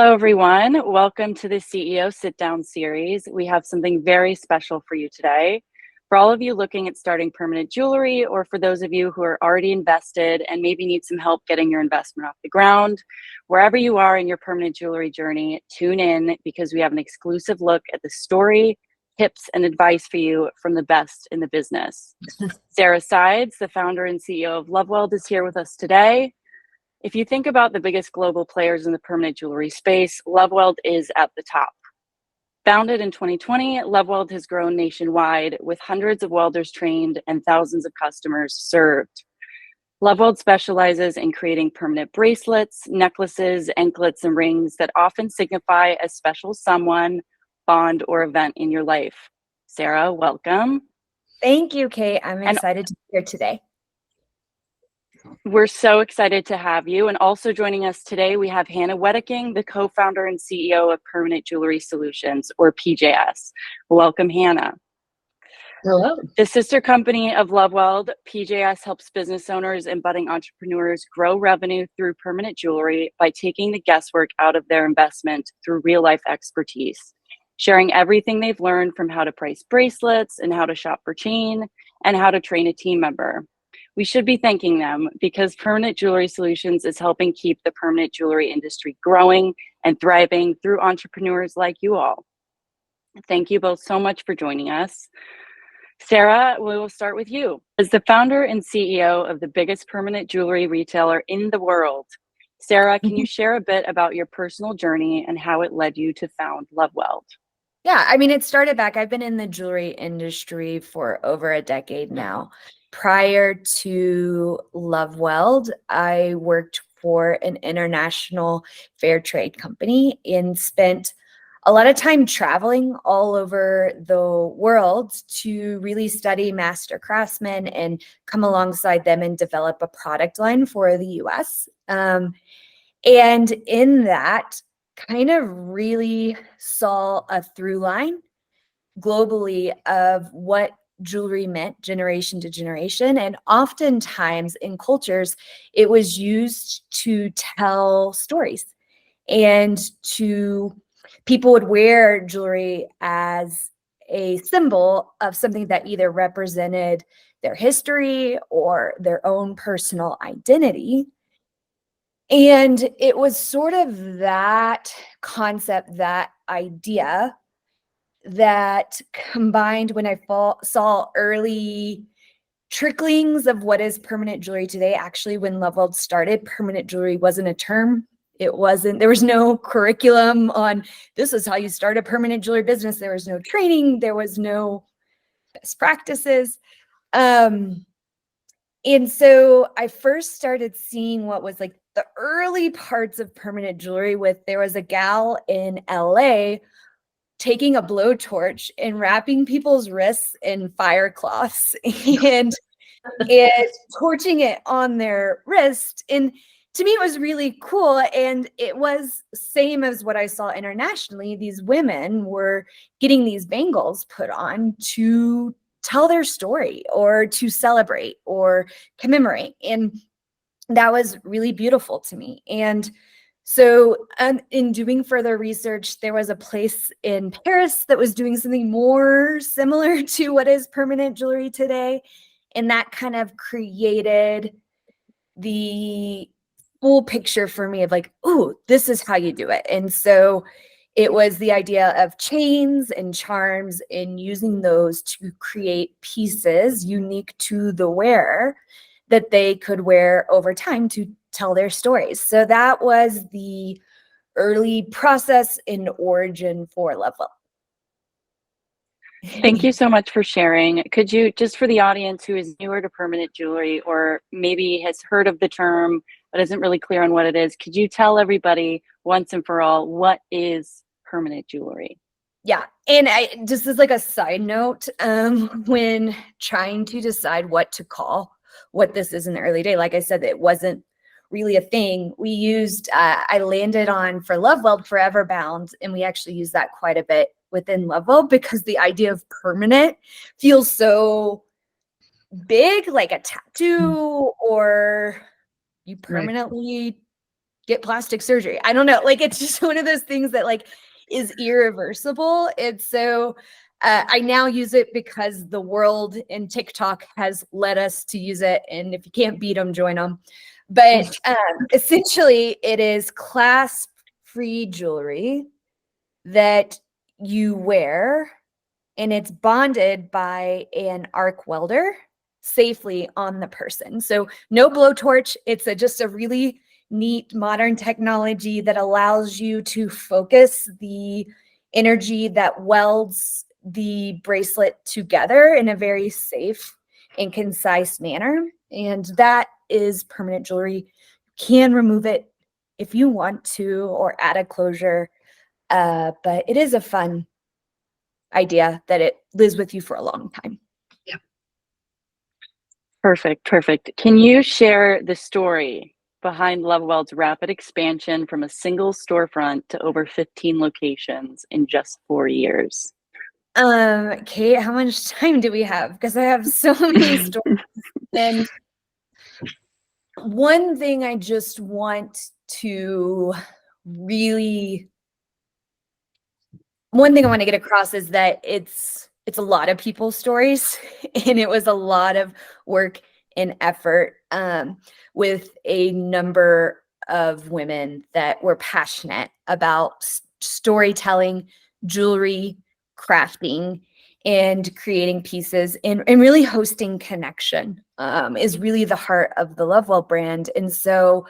Hello, everyone. Welcome to the CEO Sit Down series. We have something very special for you today. For all of you looking at starting permanent jewelry, or for those of you who are already invested and maybe need some help getting your investment off the ground, wherever you are in your permanent jewelry journey, tune in because we have an exclusive look at the story, tips, and advice for you from the best in the business. Sarah Sides, the founder and CEO of Loveweld, is here with us today. If you think about the biggest global players in the permanent jewelry space, Loveweld is at the top. Founded in 2020, Loveweld has grown nationwide with hundreds of welders trained and thousands of customers served. Loveweld specializes in creating permanent bracelets, necklaces, anklets, and rings that often signify a special someone, bond, or event in your life. Sarah, welcome. Thank you, Kate. I'm excited to be here today. We're so excited to have you. And also joining us today, we have Hannah Wedeking, the co-founder and CEO of Permanent Jewelry Solutions, or PJS. Welcome, Hannah. Hello. The sister company of Loveweld, PJS helps business owners and budding entrepreneurs grow revenue through permanent jewelry by taking the guesswork out of their investment through real-life expertise, sharing everything they've learned from how to price bracelets and how to shop for chain and how to train a team member. We should be thanking them because Permanent Jewelry Solutions is helping keep the permanent jewelry industry growing and thriving through entrepreneurs like you all. Thank you both so much for joining us. Sarah, we will start with you. As the founder and CEO of the biggest permanent jewelry retailer in the world, Sarah, can you share a bit about your personal journey and how it led you to found Loveweld? Yeah, I mean, it started back. I've been in the jewelry industry for over a decade now. Prior to Loveweld, I worked for an international fair trade company and spent a lot of time traveling all over the world to really study master craftsmen and come alongside them and develop a product line for the US. And in that, kind of really saw a through line globally of what jewelry meant generation to generation. And oftentimes in cultures, it was used to tell stories and people would wear jewelry as a symbol of something that either represented their history or their own personal identity. And it was sort of that concept, that idea that combined when I saw early tricklings of what is permanent jewelry today. Actually, when Loveweld started, permanent jewelry wasn't a term. There was no curriculum on this is how you start a permanent jewelry business. There was no training. There was no best practices. And so I first started seeing what was like the early parts of permanent jewelry there was a gal in LA taking a blowtorch and wrapping people's wrists in fire cloths and torching it on their wrist. And to me, it was really cool. And it was same as what I saw internationally. These women were getting these bangles put on to tell their story or to celebrate or commemorate. And that was really beautiful to me. And so in doing further research, there was a place in Paris that was doing something more similar to what is permanent jewelry today. And that kind of created the full picture for me of like, oh, this is how you do it. And so it was the idea of chains and charms and using those to create pieces unique to the wearer that they could wear over time to tell their stories. So that was the early process and origin for Loveweld. Thank you so much for sharing. Could you, just for the audience who is newer to permanent jewelry or maybe has heard of the term but isn't really clear on what it is, could you tell everybody once and for all what is permanent jewelry? Yeah, and just as like a side note, when trying to decide what to call what this is in the early day, like I said, it wasn't really a thing. We used, I landed on for Loveweld Forever Bound, and we actually use that quite a bit within Loveweld because the idea of permanent feels so big, like a tattoo or you permanently get plastic surgery. I don't know. Like, it's just one of those things that like is irreversible. It's so I now use it because the world and TikTok has led us to use it. And if you can't beat them, join them. But essentially, it is clasp-free jewelry that you wear, and it's bonded by an arc welder safely on the person. So no blowtorch. It's just a really neat modern technology that allows you to focus the energy that welds the bracelet together in a very safe and concise manner. And that is permanent jewelry. You can remove it if you want to or add a closure, but it is a fun idea that it lives with you for a long time. Yeah. Perfect. Can you share the story behind LoveWeld's rapid expansion from a single storefront to over 15 locations in just 4 years? Kate, how much time do we have? Because I have so many stories. And one thing I just want to really, one thing I want to get across is that it's a lot of people's stories, and it was a lot of work and effort with a number of women that were passionate about storytelling, jewelry, crafting, and creating pieces, and really hosting connection is really the heart of the Lovewell brand. And so,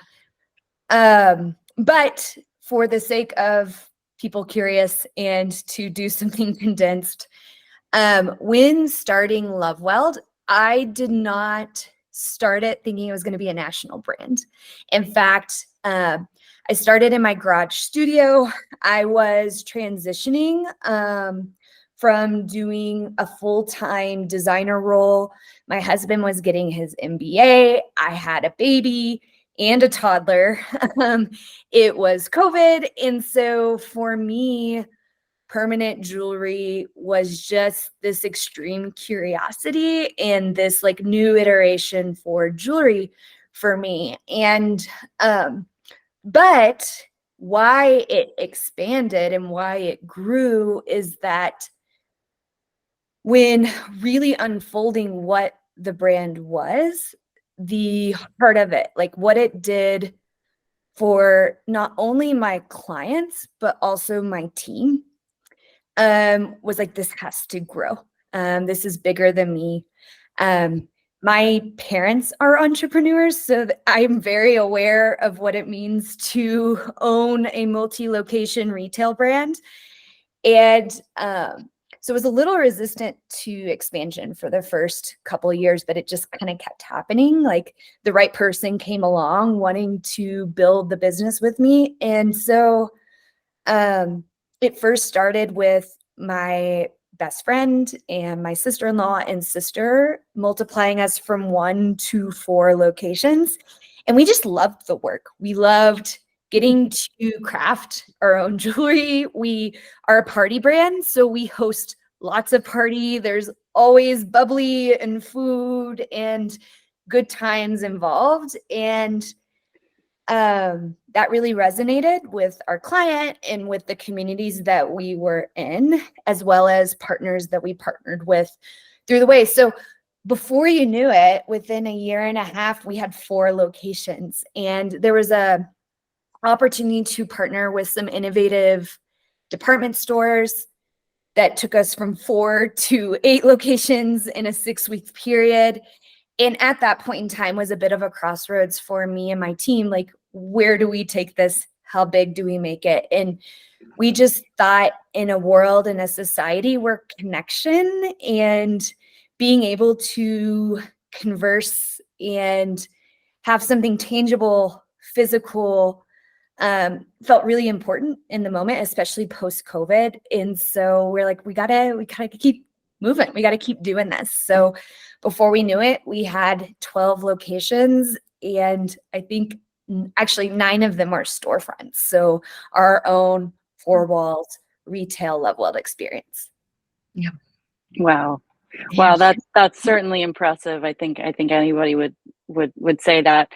but for the sake of people curious and to do something condensed, when starting Loveweld, I did not start it thinking it was going to be a national brand. In fact, I started in my garage studio. I was transitioning from doing a full-time designer role. My husband was getting his MBA. I had a baby and a toddler. It was COVID. And so for me, permanent jewelry was just this extreme curiosity and this like new iteration for jewelry for me. And, but why it expanded and why it grew is that when really unfolding what the brand was, the heart of it, like what it did for not only my clients, but also my team, was like, this has to grow. This is bigger than me. My parents are entrepreneurs, so I'm very aware of what it means to own a multi-location retail brand. And so it was a little resistant to expansion for the first couple of years, but it just kind of kept happening. Like the right person came along wanting to build the business with me. And so it first started with my best friend and my sister-in-law and sister, multiplying us from 1 to 4 locations. And we just loved the work. We loved getting to craft our own jewelry. We are a party brand, so we host lots of party. There's always bubbly and food and good times involved. And that really resonated with our client and with the communities that we were in, as well as partners that we partnered with through the way. So before you knew it, within a year and a half, we had 4 locations, and there was a opportunity to partner with some innovative department stores that took us from 4 to 8 locations in a 6-week period. And at that point in time was a bit of a crossroads for me and my team. Like, where do we take this? How big do we make it? And we just thought, in a world, in a society where connection and being able to converse and have something tangible, physical, felt really important in the moment, especially post-COVID. And so we're like, we gotta keep moving. We gotta keep doing this. So before we knew it, we had 12 locations, and I think actually 9 of them are storefronts. So our own 4 walls retail Lovewell experience. Yeah. Wow. Wow, that's certainly impressive. I think anybody would say that.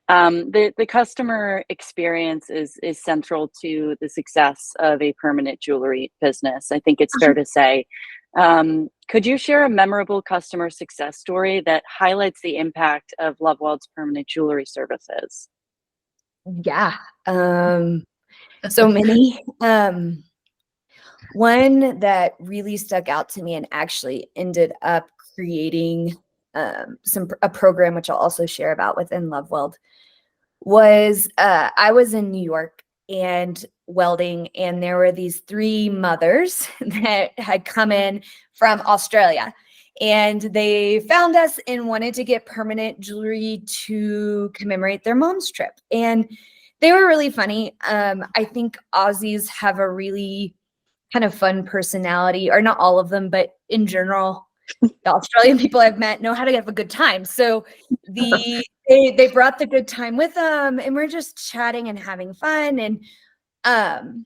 The customer experience is central to the success of a permanent jewelry business. I think it's fair to say. Could you share a memorable customer success story that highlights the impact of Lovewell's permanent jewelry services? Yeah. So many. One that really stuck out to me and actually ended up creating a program which I'll also share about within Loveweld was I was in New York and welding, and there were these three mothers that had come in from Australia. And they found us and wanted to get permanent jewelry to commemorate their mom's trip. And they were really funny. I think Aussies have a really kind of fun personality, or not all of them, but in general, the Australian people I've met know how to have a good time. So they brought the good time with them, and we're just chatting and having fun. And um,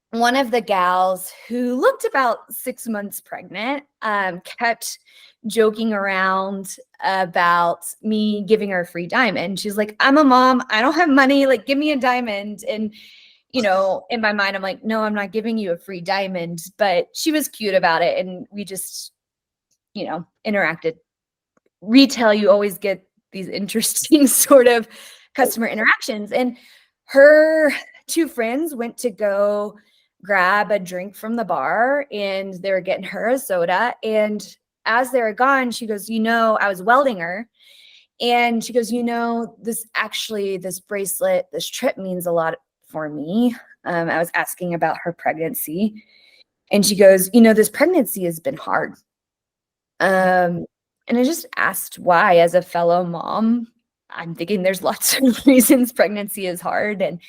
one of the gals who looked about 6 months pregnant kept joking around about me giving her a free diamond. She's like, "I'm a mom. I don't have money. Like, give me a diamond." And in my mind, I'm like, "No, I'm not giving you a free diamond." But she was cute about it, and we just interacted. Retail, you always get these interesting sort of customer interactions. And her two friends went to go grab a drink from the bar, and they were getting her a soda. And as they were gone, she goes, I was welding her. And she goes, this bracelet, this trip means a lot for me. I was asking about her pregnancy. And she goes, this pregnancy has been hard. And I just asked why. As a fellow mom, I'm thinking there's lots of reasons pregnancy is hard. And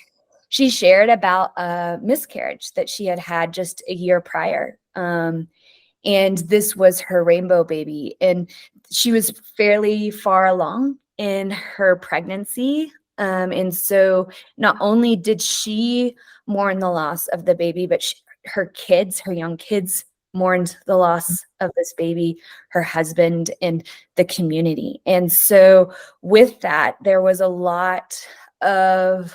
she shared about a miscarriage that she had had just a year prior. And this was her rainbow baby. And she was fairly far along in her pregnancy. And so not only did she mourn the loss of the baby, but her young kids mourned the loss of this baby, her husband, and the community. And so with that, there was a lot of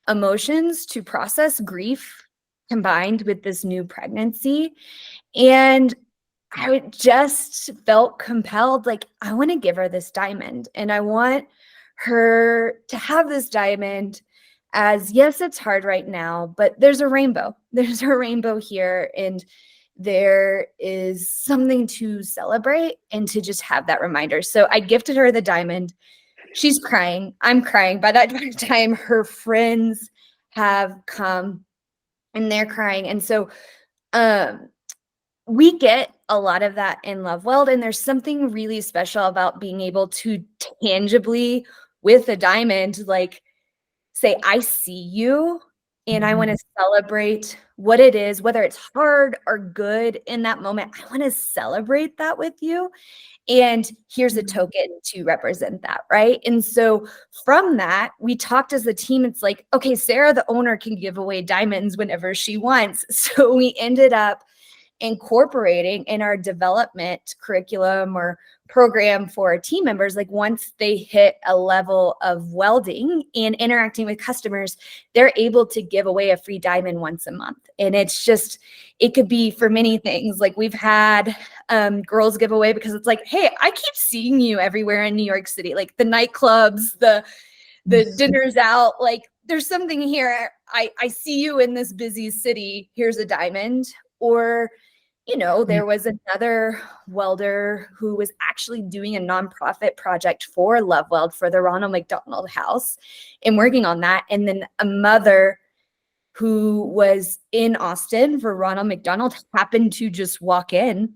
emotions to process, grief combined with this new pregnancy. And I just felt compelled, like, I want to give her this diamond, and I want her to have this diamond as, yes, it's hard right now, but there's a rainbow. There's a rainbow here, and there is something to celebrate and to just have that reminder. So I gifted her the diamond. She's crying. I'm crying. By that time, her friends have come and they're crying. And so we get a lot of that in Loveweld, and there's something really special about being able to tangibly, with a diamond, like, say, I see you, and I want to celebrate what it is, whether it's hard or good in that moment. I want to celebrate that with you. And here's a token to represent that, right? And so from that, we talked as a team. It's like, okay, Sarah, the owner, can give away diamonds whenever she wants. So we ended up incorporating in our development curriculum or program for our team members, like, once they hit a level of welding and interacting with customers, they're able to give away a free diamond once a month. And it's just, it could be for many things. Like, we've had girls give away because it's like, hey, I keep seeing you everywhere in New York City, like the nightclubs, the dinners out, like, there's something here. I see you in this busy city. Here's a diamond. Or there was another welder who was actually doing a nonprofit project for Loveweld, for the Ronald McDonald House, and working on that. And then a mother who was in Austin for Ronald McDonald happened to just walk in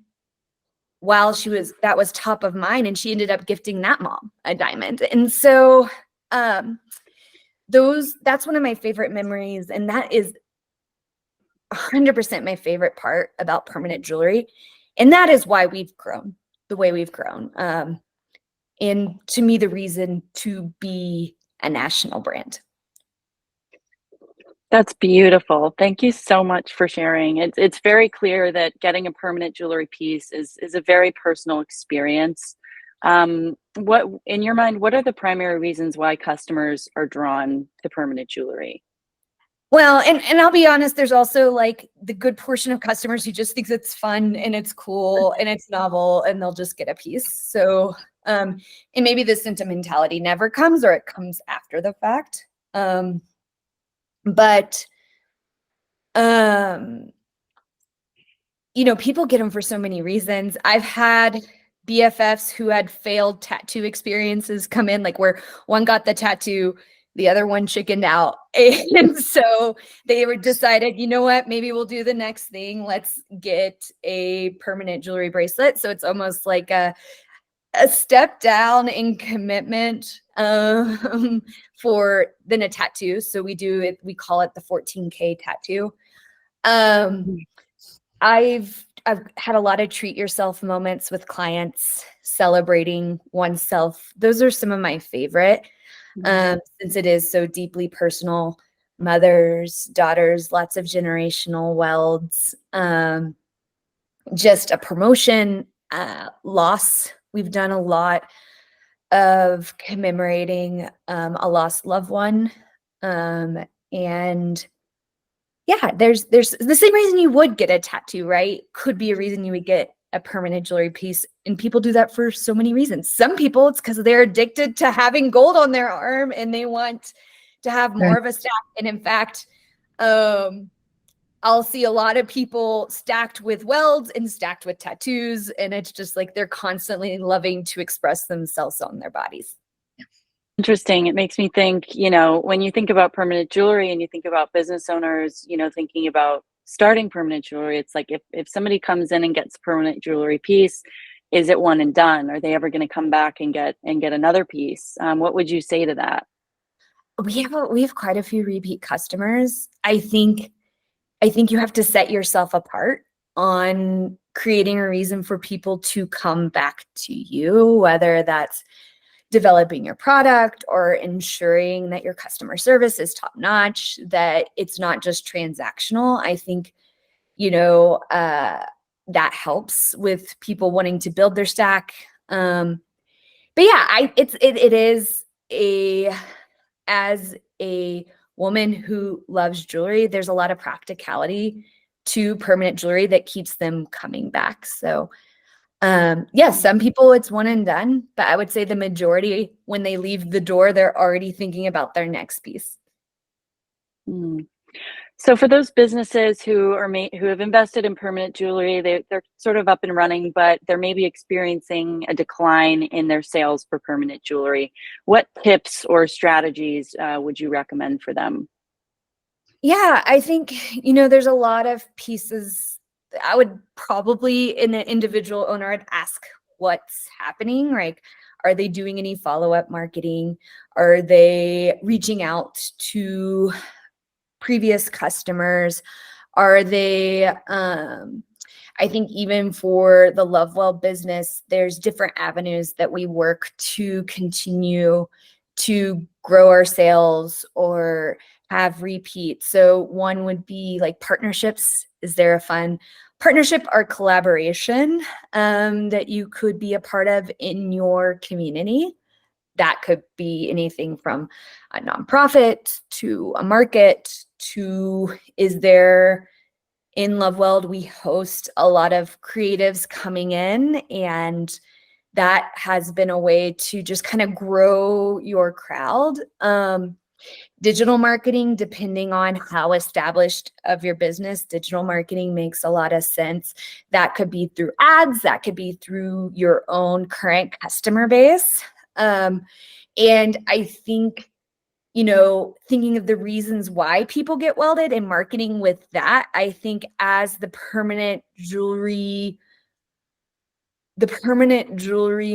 while that was top of mind, and she ended up gifting that mom a diamond. And so that's one of my favorite memories, and that is 100% my favorite part about permanent jewelry. And that is why we've grown the way we've grown. And to me, the reason to be a national brand. That's beautiful. Thank you so much for sharing. It's very clear that getting a permanent jewelry piece is a very personal experience. What, in your mind, what are the primary reasons why customers are drawn to permanent jewelry? Well, and I'll be honest, there's also like the good portion of customers who just thinks it's fun and it's cool and it's novel and they'll just get a piece. So, and maybe the sentimentality never comes or it comes after the fact. But um, people get them for so many reasons. I've had BFFs who had failed tattoo experiences come in, like where one got the tattoo, the other one chickened out. And so they were decided, you know what, maybe we'll do the next thing. Let's get a permanent jewelry bracelet. So it's almost like a step down in commitment for than a tattoo. So we do it, we call it the 14K tattoo. I've had a lot of treat yourself moments with clients celebrating oneself. Those are some of my favorite, since it is so deeply personal. Mothers, daughters, lots of generational welds, just a promotion, loss. We've done a lot of commemorating a lost loved one. And yeah, there's the same reason you would get a tattoo, right? Could be a reason you would get a permanent jewelry piece. And people do that for so many reasons. Some people, it's because they're addicted to having gold on their arm and they want to have more of a stack. And in fact, I'll see a lot of people stacked with welds and stacked with tattoos. And it's just like they're constantly loving to express themselves on their bodies. Interesting. It makes me think, when you think about permanent jewelry and you think about business owners, thinking about starting permanent jewelry, it's like if somebody comes in and gets a permanent jewelry piece, is it one and done? Are they ever going to come back and get another piece? What would you say to that? We have quite a few repeat customers. I think you have to set yourself apart on creating a reason for people to come back to you, whether that's developing your product or ensuring that your customer service is top notch, that it's not just transactional. I think, that helps with people wanting to build their stack. But yeah, it is as a woman who loves jewelry, there's a lot of practicality to permanent jewelry that keeps them coming back. So yes, some people it's one and done, but I would say the majority, when they leave the door, they're already thinking about their next piece. Mm. So for those businesses who have invested in permanent jewelry, they're sort of up and running, but they're maybe experiencing a decline in their sales for permanent jewelry. What tips or strategies would you recommend for them? Yeah, I think, there's a lot of pieces. I would probably, in an individual owner, I'd ask what's happening. Like, are they doing any follow-up marketing? Are they reaching out to previous customers? Are they, I think even for the Lovewell business, there's different avenues that we work to continue to grow our sales or have repeat. So one would be like partnerships. Is there a fun partnership or collaboration that you could be a part of in your community? That could be anything from a nonprofit to a market to, is there, in Loveweld, we host a lot of creatives coming in, and that has been a way to just kind of grow your crowd. Digital marketing, depending on how established of your business, digital marketing makes a lot of sense. That could be through ads, that could be through your own current customer base. And I think, thinking of the reasons why people get welded and marketing with that, I think as the permanent jewelry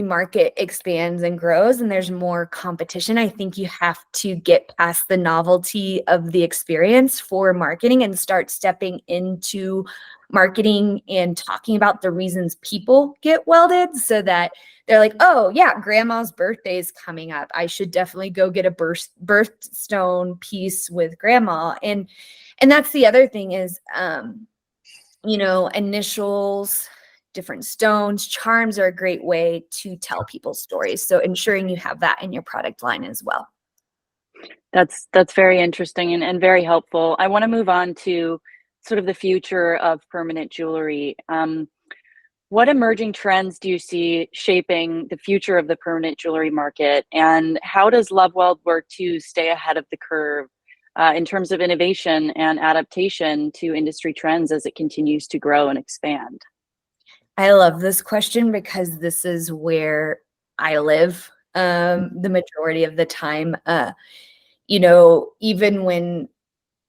market expands and grows and there's more competition, I think you have to get past the novelty of the experience for marketing and start stepping into marketing and talking about the reasons people get welded, so that they're like, oh yeah, grandma's birthday is coming up. I should definitely go get a birthstone piece with grandma. And that's the other thing is, initials different stones. Charms are a great way to tell people's stories. So ensuring you have that in your product line as well. That's very interesting and very helpful. I want to move on to sort of the future of permanent jewelry. What emerging trends do you see shaping the future of the permanent jewelry market, and how does Loveweld work to stay ahead of the curve in terms of innovation and adaptation to industry trends as it continues to grow and expand? I love this question because this is where I live the majority of the time. Even when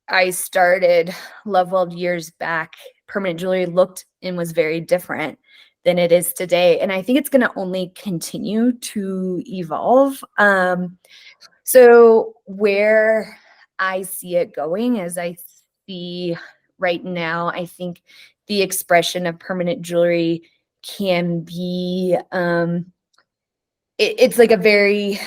I started Loveweld years back, permanent jewelry looked and was very different than it is today. And I think it's going to only continue to evolve. So where I see it going, as I see right now, I think the expression of permanent jewelry can be, it's like a very,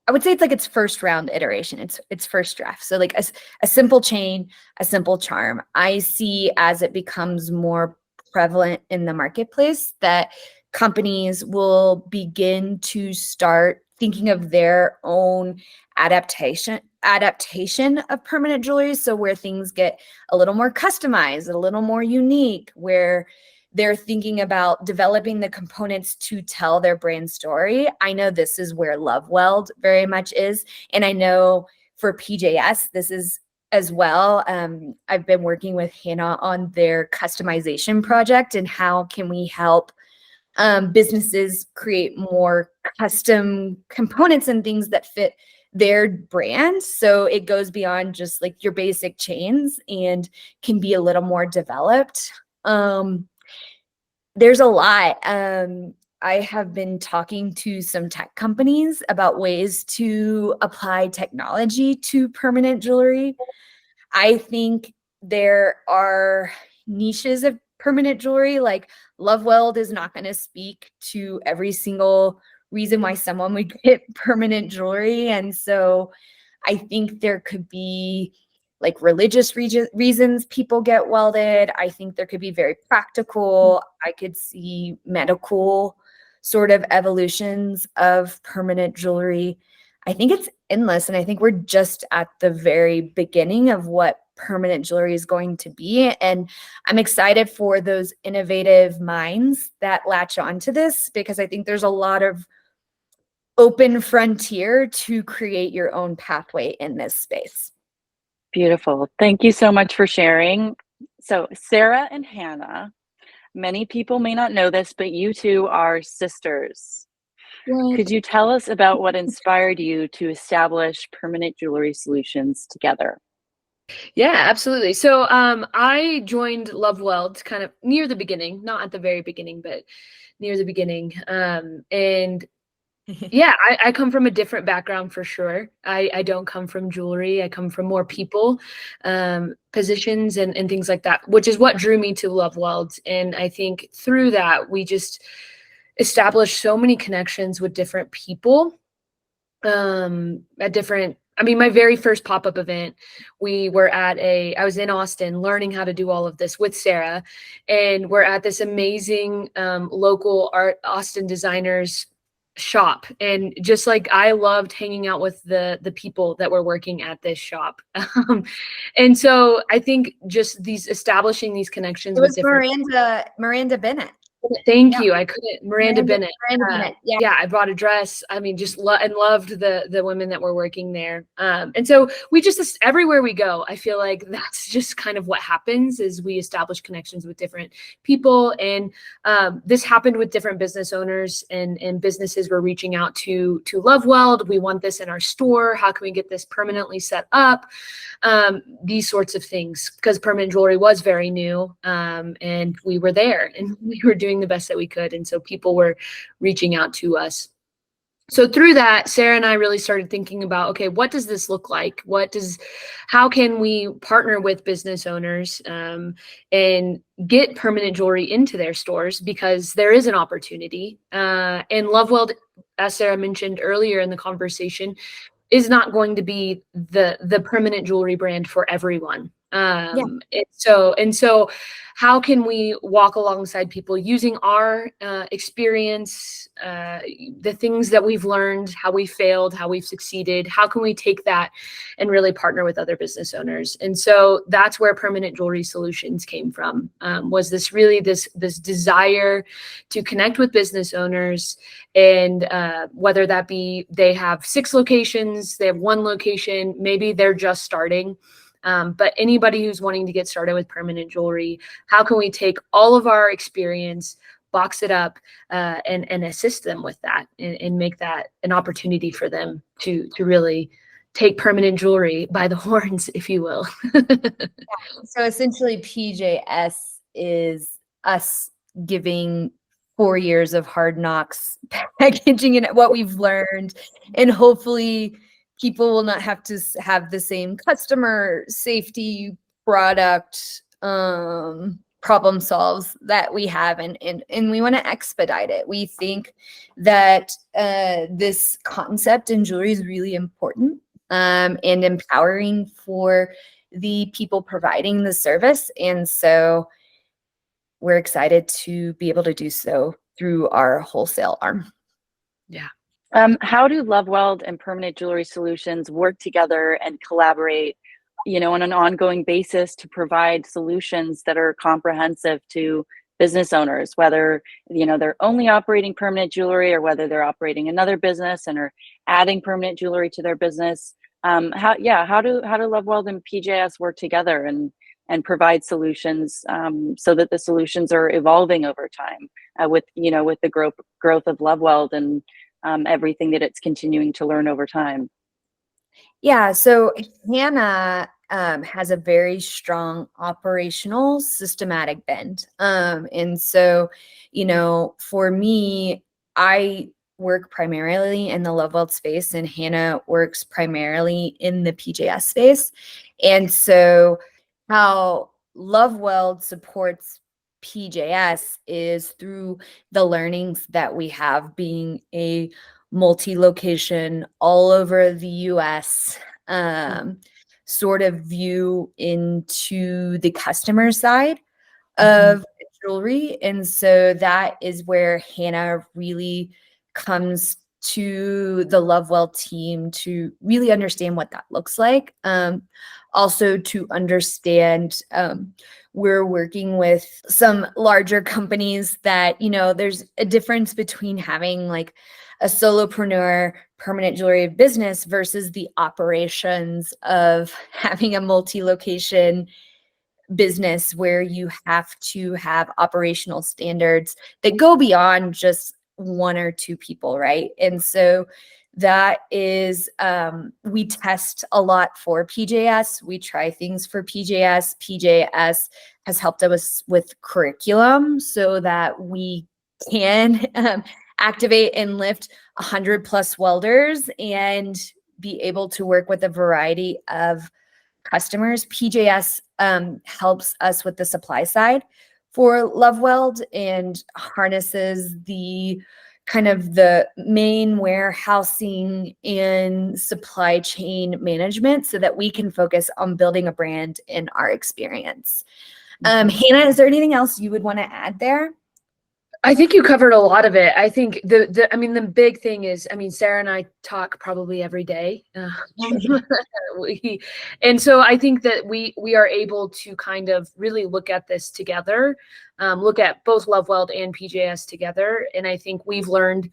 I would say it's like its first round iteration. It's first draft. So like a simple chain, a simple charm. I see as it becomes more prevalent in the marketplace that companies will begin to start thinking of their own adaptation of permanent jewelry. So where things get a little more customized, a little more unique, where they're thinking about developing the components to tell their brand story. I know this is where Loveweld very much is. And I know for PJS, this is as well. I've been working with Hannah on their customization project and how can we help businesses create more custom components and things that fit their brand. So it goes beyond just like your basic chains and can be a little more developed. There's a lot. I have been talking to some tech companies about ways to apply technology to permanent jewelry. I think there are niches of permanent jewelry, like Loveweld is not going to speak to every single reason why someone would get permanent jewelry. And so I think there could be like religious reasons people get welded. I think there could be very practical. I could see medical sort of evolutions of permanent jewelry. I think it's endless. And I think we're just at the very beginning of what permanent jewelry is going to be. And I'm excited for those innovative minds that latch onto this, because I think there's a lot of open frontier to create your own pathway in this space. Beautiful. Thank you so much for sharing. So, Sarah and Hannah, many people may not know this, but you two are sisters. Could you tell us about what inspired you to establish Permanent Jewelry Solutions together? Yeah, absolutely. So I joined Loveweld kind of near the beginning, not at the very beginning, but near the beginning. And yeah, I come from a different background for sure. I don't come from jewelry. I come from more people, positions and things like that, which is what drew me to Loveweld. And I think through that, we just established so many connections with different people at different, I mean, my very first pop-up event, I was in Austin learning how to do all of this with Sarah, and we're at this amazing local Austin designers shop. And just like, I loved hanging out with the people that were working at this shop. And so I think just establishing these connections. It was Miranda Bennett. Thank you. I couldn't. Miranda Bennett. Bennett. Yeah, I bought a dress. I mean, just loved the women that were working there. And so we just, everywhere we go, I feel like that's just kind of what happens, is we establish connections with different people. And this happened with different business owners, and businesses were reaching out to Loveweld. We want this in our store. How can we get this permanently set up? These sorts of things, because permanent jewelry was very new, and we were there and we were doing the best that we could. And so people were reaching out to us. So through that, Sarah and I really started thinking about, okay, what does this look like? How can we partner with business owners and get permanent jewelry into their stores? Because there is an opportunity. And Loveweld, as Sarah mentioned earlier in the conversation, is not going to be the permanent jewelry brand for everyone. And so how can we walk alongside people using our experience, the things that we've learned, how we failed, how we've succeeded? How can we take that and really partner with other business owners? And so that's where Permanent Jewelry Solutions came from, was this desire to connect with business owners, and whether that be they have 6 locations, they have 1 location, maybe they're just starting. But anybody who's wanting to get started with permanent jewelry, how can we take all of our experience, box it up, and assist them with that, and make that an opportunity for them to really take permanent jewelry by the horns, if you will. So essentially, PJS is us giving 4 years of hard knocks, packaging and what we've learned, and hopefully people will not have to have the same customer safety product problem solves that we have, and we want to expedite it. We think that this concept in jewelry is really important and empowering for the people providing the service, and so we're excited to be able to do so through our wholesale arm. Yeah. How do Loveweld and Permanent Jewelry Solutions work together and collaborate, on an ongoing basis to provide solutions that are comprehensive to business owners, whether, they're only operating permanent jewelry or whether they're operating another business and are adding permanent jewelry to their business? How do Loveweld and PJS work together and provide solutions so that the solutions are evolving over time with the growth of Loveweld and everything that it's continuing to learn over time? Yeah, so Hannah has a very strong operational systematic bend. And so, for me, I work primarily in the Loveweld space, and Hannah works primarily in the PJS space. And so how Loveweld supports PJS is through the learnings that we have being a multi-location all over the US sort of view into the customer side of jewelry. And so that is where Hannah really comes to the Lovewell team to really understand what that looks like. Also to understand we're working with some larger companies that, there's a difference between having like a solopreneur permanent jewelry business versus the operations of having a multi-location business where you have to have operational standards that go beyond just 1 or 2 people, right? And so that is, we test a lot for PJS. We try things for PJS. PJS has helped us with curriculum so that we can activate and lift 100+ welders and be able to work with a variety of customers. PJS helps us with the supply side for Loveweld and harnesses the kind of the main warehousing and supply chain management so that we can focus on building a brand in our experience. Hannah, is there anything else you would want to add there? I think you covered a lot of it. I think the big thing is, Sarah and I talk probably every day. And so I think that we are able to kind of really look at this together, look at both Loveweld and PJS together. And I think we've learned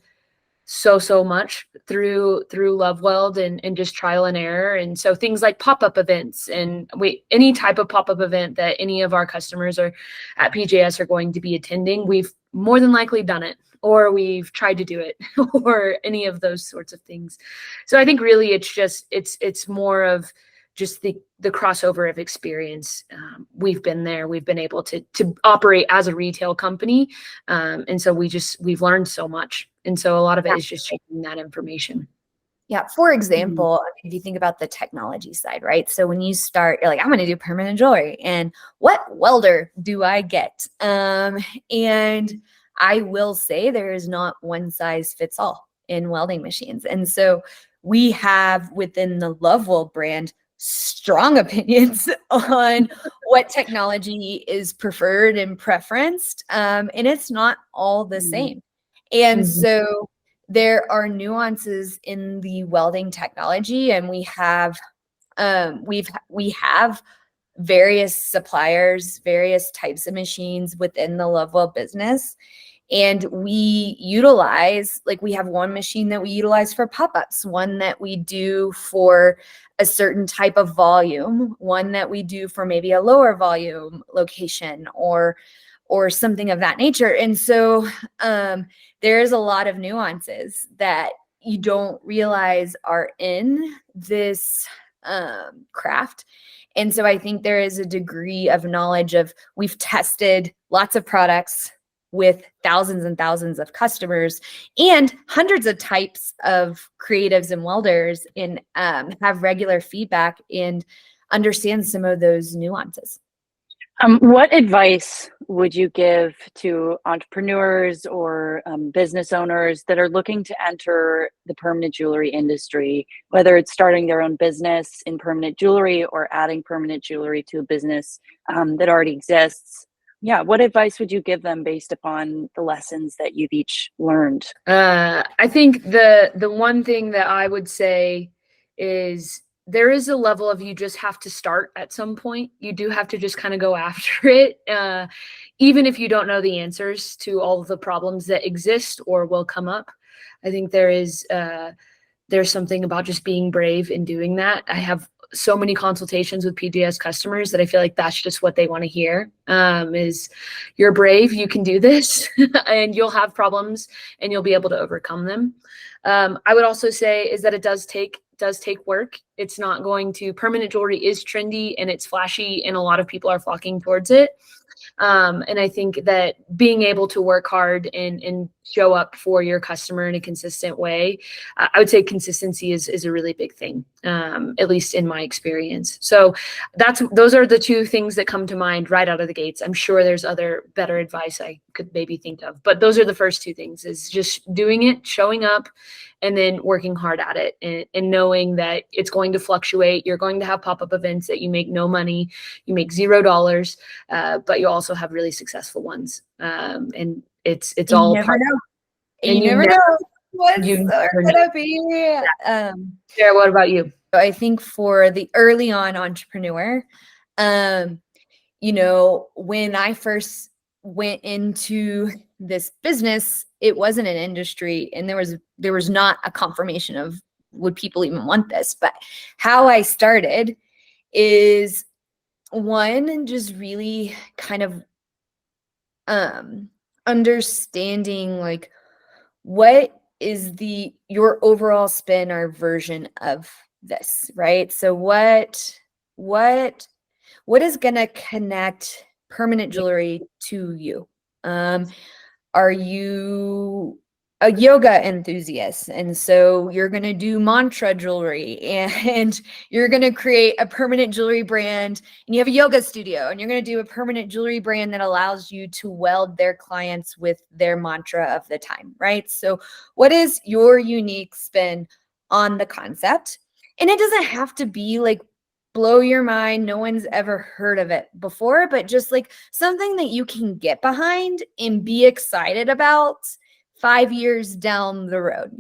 so much through Loveweld and just trial and error. And so things like pop-up events and any type of pop-up event that any of our customers are at PJS are going to be attending, we've more than likely done it, or we've tried to do it, or any of those sorts of things. So I think really it's more of just the crossover of experience. We've been there, we've been able to operate as a retail company. And so we've learned so much. And so a lot of it is just sharing that information. Yeah. For example, if you think about the technology side, right? So when you start, you're like, I'm going to do permanent jewelry, and what welder do I get? And I will say there is not one size fits all in welding machines. And so we have within the Lovewell brand strong opinions on what technology is preferred and preferenced. And it's not all the same. And so there are nuances in the welding technology, and we have various suppliers, various types of machines within the Lovewell business. And we utilize, like, we have one machine that we utilize for pop-ups, one that we do for a certain type of volume, one that we do for maybe a lower volume location or something of that nature. And so there's a lot of nuances that you don't realize are in this craft. And so I think there is a degree of knowledge of, we've tested lots of products with thousands and thousands of customers and hundreds of types of creatives and welders, and have regular feedback and understand some of those nuances. What advice would you give to entrepreneurs or business owners that are looking to enter the permanent jewelry industry, whether it's starting their own business in permanent jewelry or adding permanent jewelry to a business that already exists? Yeah, what advice would you give them based upon the lessons that you've each learned? I think the one thing that I would say is, there is a level of, you just have to start at some point. You do have to just kind of go after it. Even if you don't know the answers to all of the problems that exist or will come up. I think there's something about just being brave in doing that. I have so many consultations with PJS customers that I feel like that's just what they want to hear, is you're brave, you can do this, and you'll have problems and you'll be able to overcome them. I would also say is that it does take work. It's not going to, permanent jewelry is trendy and it's flashy and a lot of people are flocking towards it. And I think that being able to work hard and show up for your customer in a consistent way, I would say consistency is a really big thing, at least in my experience. So those are the two things that come to mind right out of the gates. I'm sure there's other better advice I could maybe think of, but those are the first two things: is just doing it, showing up, and then working hard at it, and knowing that it's going to fluctuate. You're going to have pop-up events that you make no money, you make $0, but you also have really successful ones. And it's all part. And you never know what's gonna be. Sarah, what about you? I think for the early on entrepreneur, when I first went into this business, it wasn't an industry, and there was not a confirmation of, would people even want this? But how I started is, one, just really kind of understanding, like, what is your overall spin or version of this, right? So what is gonna connect permanent jewelry to you? Are you a yoga enthusiast? And so you're going to do mantra jewelry, and you're going to create a permanent jewelry brand, and you have a yoga studio, and you're going to do a permanent jewelry brand that allows you to weld their clients with their mantra of the time, right? So what is your unique spin on the concept? And it doesn't have to be like blow your mind, no one's ever heard of it before, but just like something that you can get behind and be excited about 5 years down the road,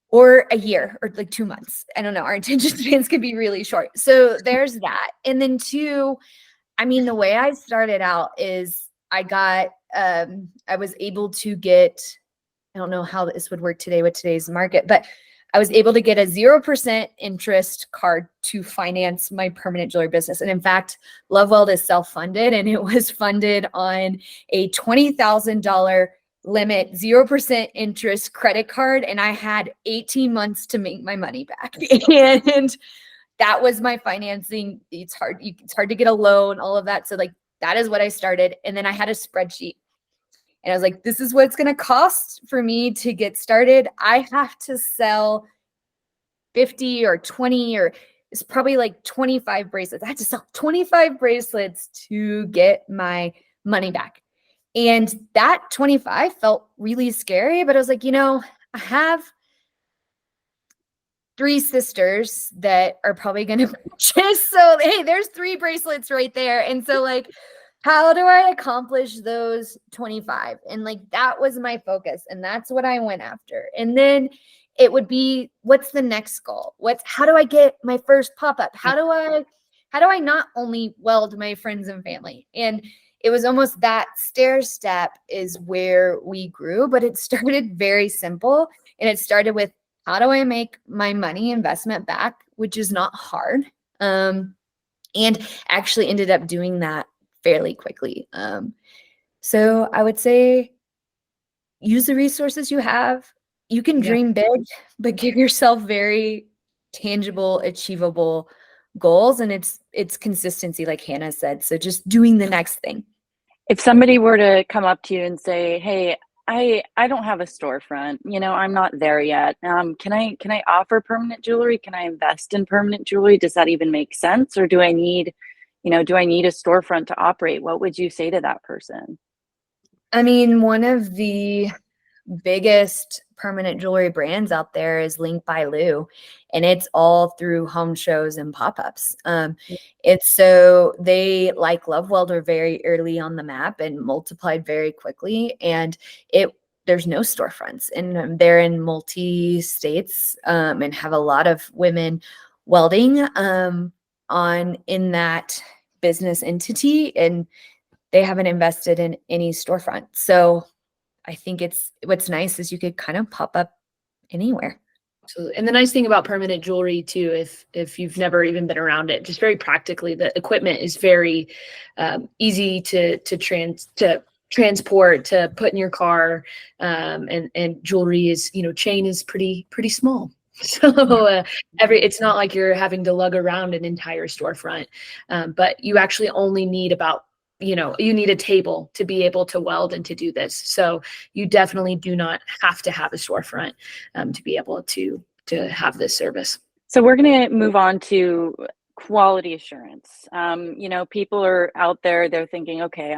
or a year, or like 2 months. I don't know. Our attention spans could be really short. So there's that. And then two, the way I started out is I was able to get, I don't know how this would work today with today's market, but I was able to get a 0% interest card to finance my permanent jewelry business. And in fact, Loveweld is self-funded, and it was funded on a $20,000 limit, 0% interest credit card. And I had 18 months to make my money back. And that was my financing. It's hard to get a loan, all of that. So like, that is what I started. And then I had a spreadsheet. And I was like, this is what it's going to cost for me to get started. I have to sell 50 or 20, or it's probably like 25 bracelets. I had to sell 25 bracelets to get my money back. And that 25 felt really scary, but I was like, I have 3 sisters that are probably going to purchase. So, hey, there's 3 bracelets right there. And so, like, how do I accomplish those 25? And like, that was my focus. And that's what I went after. And then it would be, what's the next goal? How do I get my first pop-up? How do I not only weld my friends and family? And it was almost that stair step is where we grew, but it started very simple. And it started with, how do I make my money investment back, which is not hard. And actually ended up doing that fairly quickly. So I would say use the resources you have. You can dream big, but give yourself very tangible, achievable goals. And it's consistency, like Hannah said. So just doing the next thing. If somebody were to come up to you and say, hey, I don't have a storefront, I'm not there yet. Can I offer permanent jewelry? Can I invest in permanent jewelry? Does that even make sense? Or do I need a storefront to operate? What would you say to that person? I mean, one of the biggest permanent jewelry brands out there is Link by Lou, and it's all through home shows and pop-ups. It's so they, like Love Weld, are very early on the map and multiplied very quickly. And there's no storefronts, and they're in multi-states and have a lot of women welding in that business entity, and they haven't invested in any storefront. So I think what's nice is you could kind of pop up anywhere. Absolutely. And the nice thing about permanent jewelry too, if you've never even been around it, just very practically, the equipment is very easy to transport, to put in your car, and jewelry is, chain is pretty small. So it's not like you're having to lug around an entire storefront, but you actually only need about, you need a table to be able to weld and to do this. So you definitely do not have to have a storefront to be able to have this service. So we're going to move on to quality assurance. People are out there, they're thinking, okay,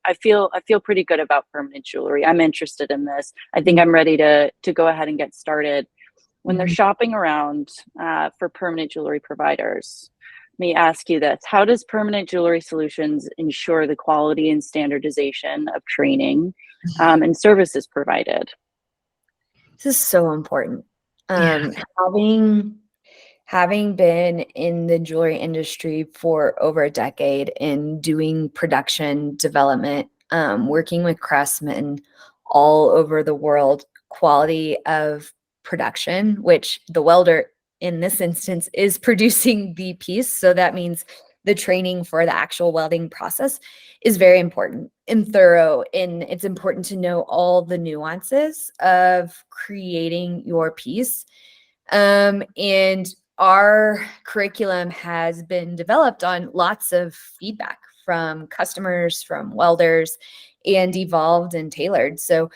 I feel pretty good about permanent jewelry. I'm interested in this. I think I'm ready to go ahead and get started. When they're shopping around for permanent jewelry providers, let me ask you this: how does Permanent Jewelry Solutions ensure the quality and standardization of training and services provided? This is so important. Having been in the jewelry industry for over a decade and doing production development, working with craftsmen all over the world, quality of production, which the welder in this instance is producing the piece. So that means the training for the actual welding process is very important and thorough. And it's important to know all the nuances of creating your piece. And our curriculum has been developed on lots of feedback from customers, from welders, and evolved and tailored. So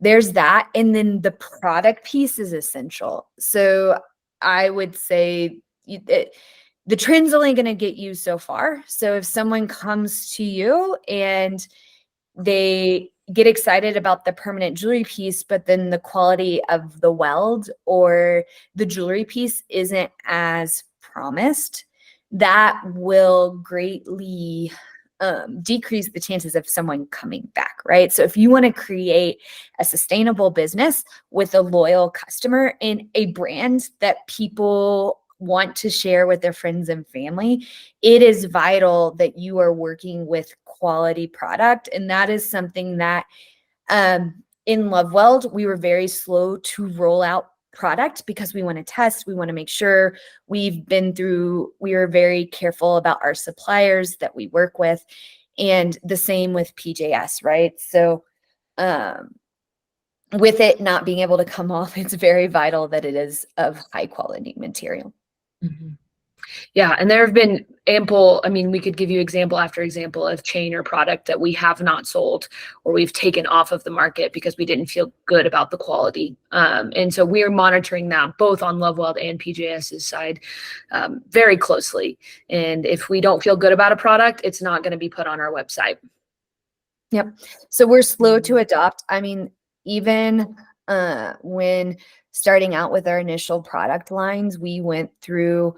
there's that. And then the product piece is essential. So I would say the trend's only going to get you so far. So if someone comes to you and they get excited about the permanent jewelry piece, but then the quality of the weld or the jewelry piece isn't as promised, that will greatly decrease the chances of someone coming back, right? So if you want to create a sustainable business with a loyal customer and a brand that people want to share with their friends and family, it is vital that you are working with quality product. And that is something that in Love Weld, we were very slow to roll out product because we want to test, we want to make sure we are very careful about our suppliers that we work with, and the same with PJS, right? So with it not being able to come off, it's very vital that it is of high quality material. Mm-hmm. Yeah. And there have been we could give you example after example of chain or product that we have not sold or we've taken off of the market because we didn't feel good about the quality. And so we are monitoring that both on Love Weld and PJS's side very closely. And if we don't feel good about a product, it's not going to be put on our website. Yep. So we're slow to adopt. I mean, even when starting out with our initial product lines, we went through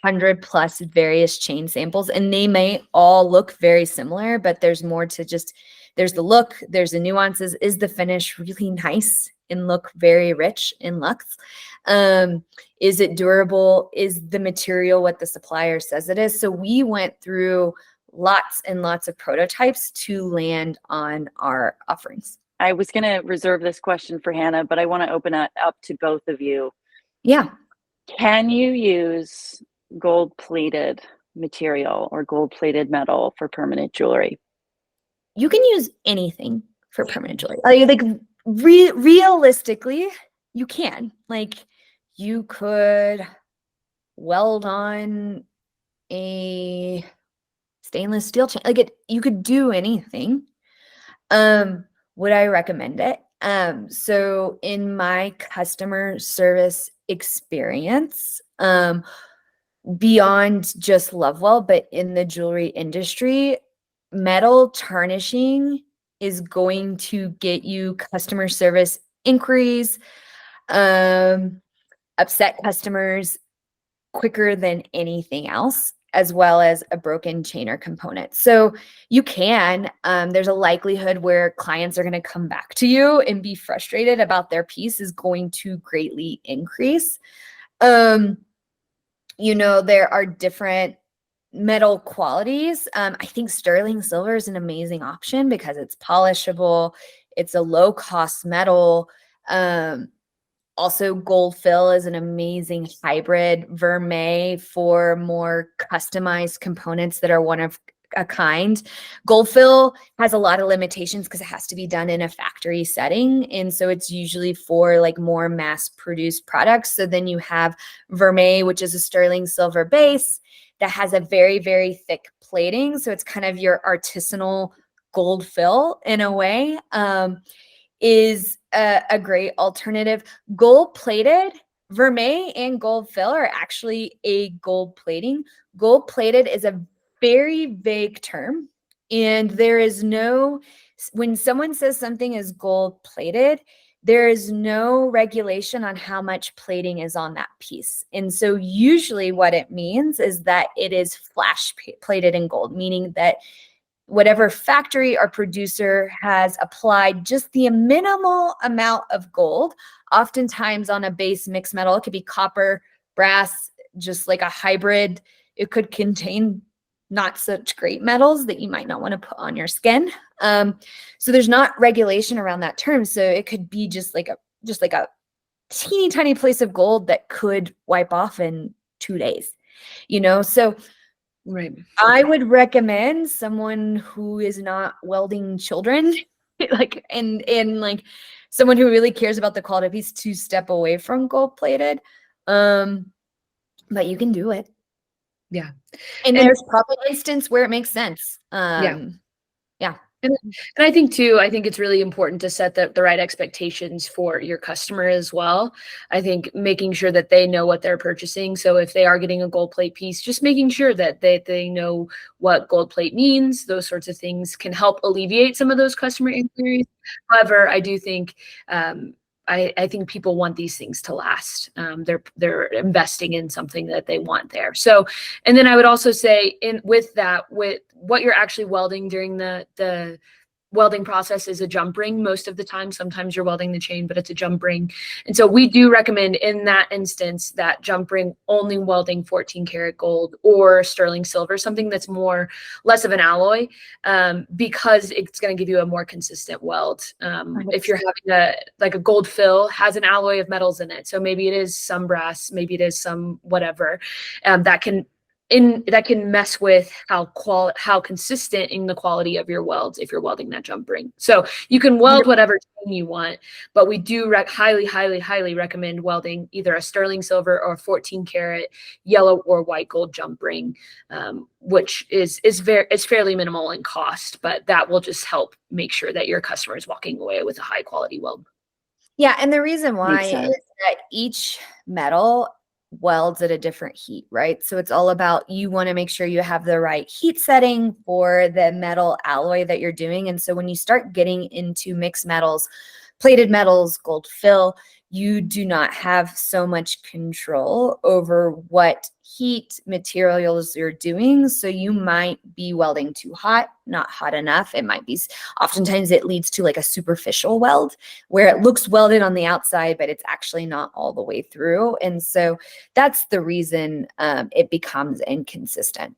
100+ various chain samples, and they may all look very similar, but there's more to just, there's the look, there's the nuances. Is the finish really nice and look very rich in lux? Is it durable? Is the material what the supplier says it is? So we went through lots and lots of prototypes to land on our offerings. I was going to reserve this question for Hannah, but I want to open it up to both of you. Yeah. Can you use gold-plated material or gold-plated metal for permanent jewelry? You can use anything for permanent jewelry. Like realistically, you can. Like, you could weld on a stainless steel chain. Like, you could do anything. Would I recommend it? So in my customer service experience, beyond just Lovewell, but in the jewelry industry, metal tarnishing is going to get you customer service inquiries, upset customers quicker than anything else, as well as a broken chain or component. So you can, there's a likelihood where clients are going to come back to you and be frustrated about their piece is going to greatly increase. You know, there are different metal qualities. I think sterling silver is an amazing option because it's polishable. It's a low cost metal. Also, gold fill is an amazing hybrid. Vermeil for more customized components that are one of a kind. Gold fill has a lot of limitations because it has to be done in a factory setting. And so it's usually for like more mass produced products. So then you have Vermeil, which is a sterling silver base that has a very, very thick plating. So it's kind of your artisanal gold fill in a way. Is a great alternative. Gold plated, Vermeil and gold fill are actually a gold plating. Gold plated is a very vague term, and there is no, when someone says something is gold plated, there is no regulation on how much plating is on that piece. And so usually what it means is that it is flash plated in gold, meaning that whatever factory or producer has applied just the minimal amount of gold, oftentimes on a base mixed metal. It could be copper, brass, just like a hybrid. It could contain not such great metals that you might not want to put on your skin. So there's not regulation around that term. So it could be just like a teeny tiny piece of gold that could wipe off in 2 days, you know? So Right. I would recommend someone who is not welding children, like, and like someone who really cares about the quality of piece to step away from gold plated. But you can do it. Yeah. And there's probably an instance where it makes sense. Yeah. Yeah. And I think too, I think it's really important to set the right expectations for your customer as well. I think making sure that they know what they're purchasing. So if they are getting a gold plate piece, just making sure that they know what gold plate means, those sorts of things can help alleviate some of those customer inquiries. However, I do think, I think people want these things to last. They're investing in something that they want there. So, and then I would also say with what you're actually welding during the welding process is a jump ring most of the time. Sometimes you're welding the chain, but it's a jump ring. And so we do recommend in that instance that jump ring only welding 14 karat gold or sterling silver, something that's less of an alloy, because it's going to give you a more consistent weld. If you're having a gold fill has an alloy of metals in it. So maybe it is some brass, maybe it is some whatever, that can mess with how consistent in the quality of your welds if you're welding that jump ring. So you can weld whatever chain you want, but we do highly recommend welding either a sterling silver or 14 karat yellow or white gold jump ring, which is fairly minimal in cost, but that will just help make sure that your customer is walking away with a high quality weld. Yeah, and the reason why is that each metal welds at a different heat, right? So it's all about, you want to make sure you have the right heat setting for the metal alloy that you're doing. And so when you start getting into mixed metals, plated metals, gold fill, you do not have so much control over what heat materials you're doing. So you might be welding too hot, not hot enough. It might be, oftentimes it leads to like a superficial weld where it looks welded on the outside, but it's actually not all the way through. And so that's the reason it becomes inconsistent.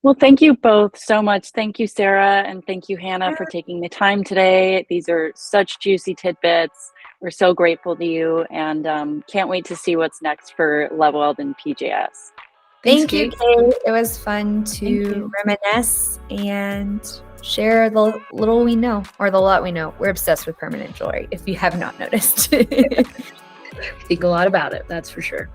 Well, thank you both so much. Thank you, Sarah, and thank you, Hannah, for taking the time today. These are such juicy tidbits. We're so grateful to you, and can't wait to see what's next for LoveWeld and PJS. Thank you, Kate. It was fun to reminisce and share the little we know, or the lot we know. We're obsessed with permanent jewelry, if you have not noticed. Think a lot about it, that's for sure.